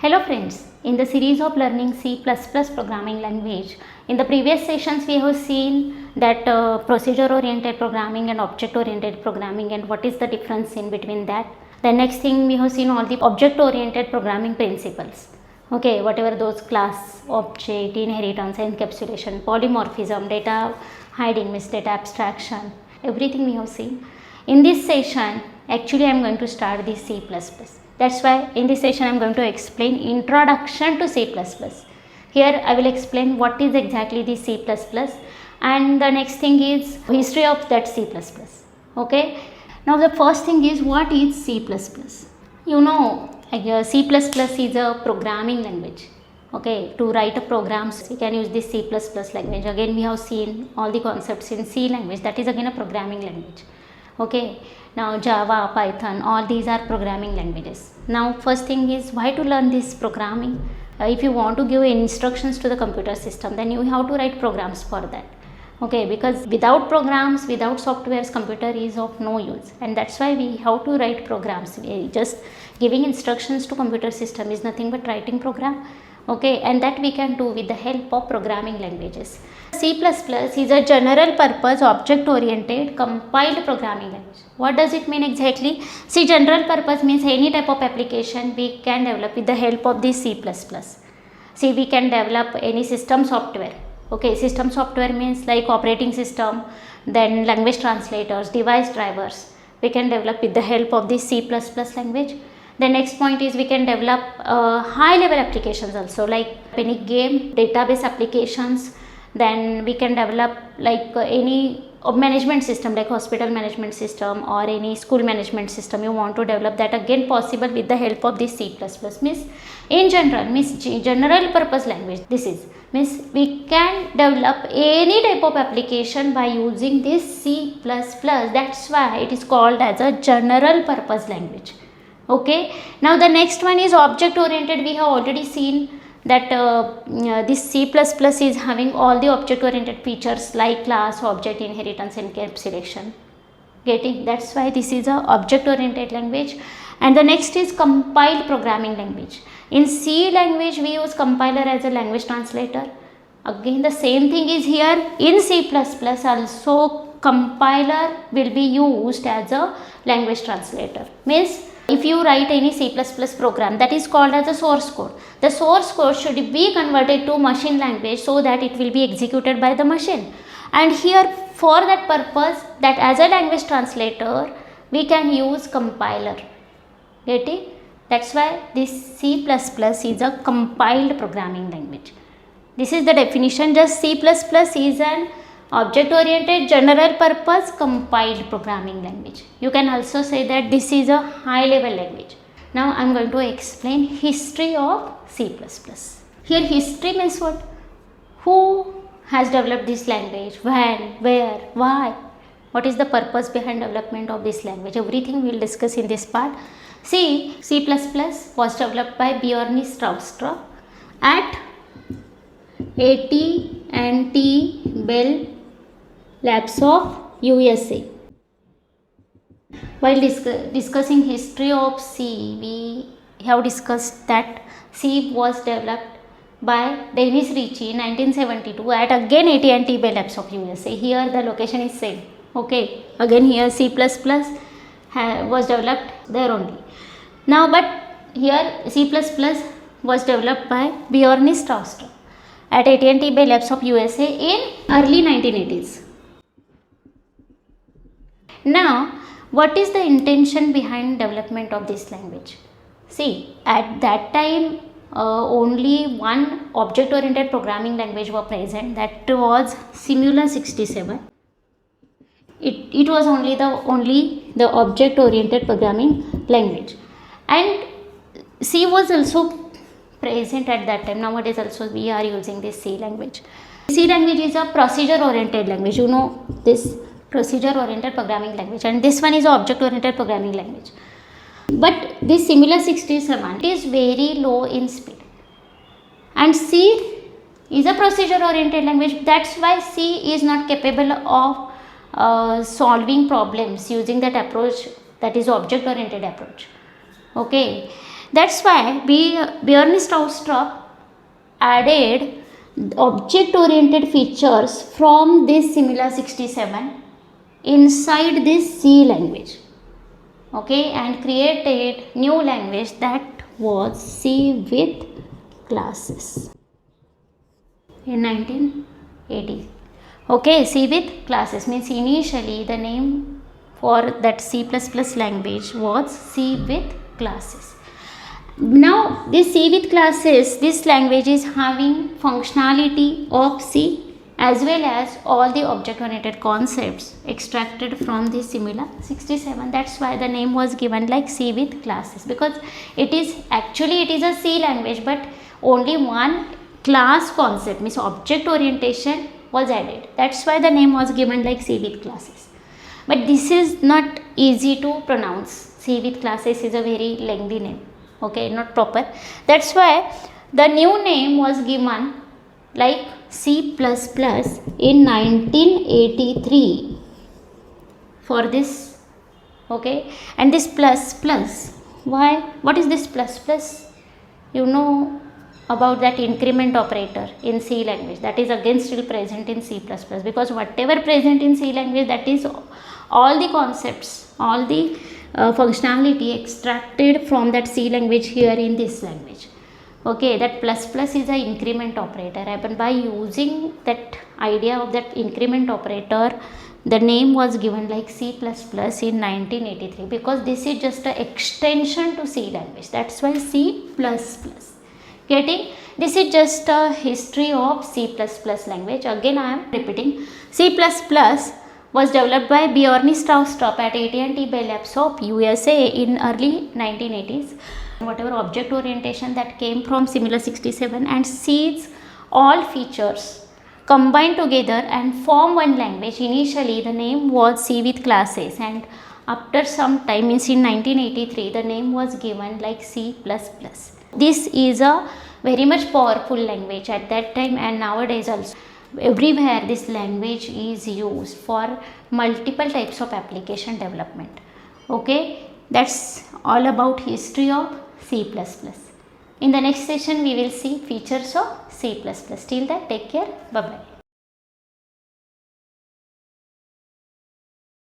Hello friends, in the series of learning C++ programming language, in the previous sessions we have seen that procedure oriented programming and object oriented programming and what is the difference in between that. The next thing we have seen all the object oriented programming principles. Okay, whatever those class, object, inheritance, encapsulation, polymorphism, data hiding, means data abstraction, everything we have seen. In this session, actually I am going to start this C++. That's why in this session I am going to explain introduction to C++. Here I will explain what is exactly the C++ and the next thing is history of that C++. Okay. Now the first thing is what is C++? You know, C++ is a programming language. Okay, to write a programs we can use this C++ language. Again we have seen all the concepts in C language, that is again a programming language. Okay, now Java, Python, all these are programming languages. Now first thing is why to learn this programming? If you want to give instructions to the computer system, then you have to write programs for that. Okay, because without programs, without softwares, computer is of no use, and that's why we have to write programs. Just giving instructions to computer system is nothing but writing program. Okay, and that we can do with the help of programming languages. C++ is a general purpose object oriented compiled programming language. What does it mean exactly? See, general purpose means any type of application we can develop with the help of this C++. See, we can develop any system software. Okay, system software means like operating system, then language translators, device drivers. We can develop with the help of this C++ language. The next point is we can develop high level applications also, like any game, database applications. Then we can develop like any management system like hospital management system or any school management system you want to develop, that again possible with the help of this C++. Means in general, means general purpose language, this is means we can develop any type of application by using this C++. That's why it is called as a general purpose language. Okay, now the next one is object oriented. We have already seen that this C++ is having all the object oriented features like class, object, inheritance, encapsulation. Getting? That's why this is a object oriented language. And the next is compiled programming language. In C language we use compiler as a language translator. Again the same thing is here in C++ also, compiler will be used as a language translator. Means if you write any C++ program, that is called as a source code. The source code should be converted to machine language so that it will be executed by the machine. And here for that purpose, that as a language translator, we can use compiler. Get it? That's why this C++ is a compiled programming language. This is the definition. Just C++ is an object oriented general purpose compiled programming language. You can also say that this is a high level language. Now I am going to explain history of C++. Here history means what? Who has developed this language? When? Where? Why? What is the purpose behind development of this language? Everything we will discuss in this part. See, C++ was developed by Bjorn Straustra at AT&T Bell Labs of USA. While discussing history of C, we have discussed that C was developed by Dennis Ritchie in 1972 at again AT&T Bell Labs of USA. Here the location is same. Okay, again here C++ was developed there only. Now but here C++ was developed by Bjorn Straustra at AT&T Bell Labs of USA in early 1980s. Now, what is the intention behind development of this language? See, at that time only one object oriented programming language was present, that was Simula 67. It was only the object oriented programming language, and C was also present at that time. Nowadays also we are using this C language. C language is a procedure oriented language. You know this procedure oriented programming language, and this one is object oriented programming language. But this Simula 67 is very low in speed, and C is a procedure oriented language. That's why C is not capable of solving problems using that approach, that is object oriented approach. Okay, That's why Bjorn added object-oriented features from this Simula 67 inside this C language, okay, and created new language that was C with classes in 1980. Okay, C with classes means initially the name for that C++ language was C with classes. Now this C with classes, this language is having functionality of C as well as all the object oriented concepts extracted from this Simula 67. That's why the name was given like C with classes, because it is a C language, but only one class concept means object orientation was added. That's why the name was given like C with classes. But this is not easy to pronounce. C with classes is a very lengthy name, okay, not proper. That's why the new name was given like C++ in 1983 for this, okay. And this plus, why, what is this plus? You know about that increment operator in C language, that is again still present in C++, because whatever present in C language, that is all the concepts, all the functionality extracted from that C language here in this language, okay. That plus is a increment operator, and by using that idea of that increment operator, the name was given like C++ in 1983, because this is just an extension to C language. That's why C++. Getting? This is just a history of C++ language. Again I am repeating. C++ was developed by Bjorn Straub at AT&T Bell Labs of USA in early 1980s. Whatever object orientation that came from Simula 67 and C's all features combined together and form one language. Initially the name was C with classes, and after some time, means in 1983, the name was given like C++. This is a very much powerful language at that time, and nowadays also. Everywhere this language is used for multiple types of application development. Okay, that's all about history of C++. In the next session, we will see features of C++. Till that, take care. Bye-bye.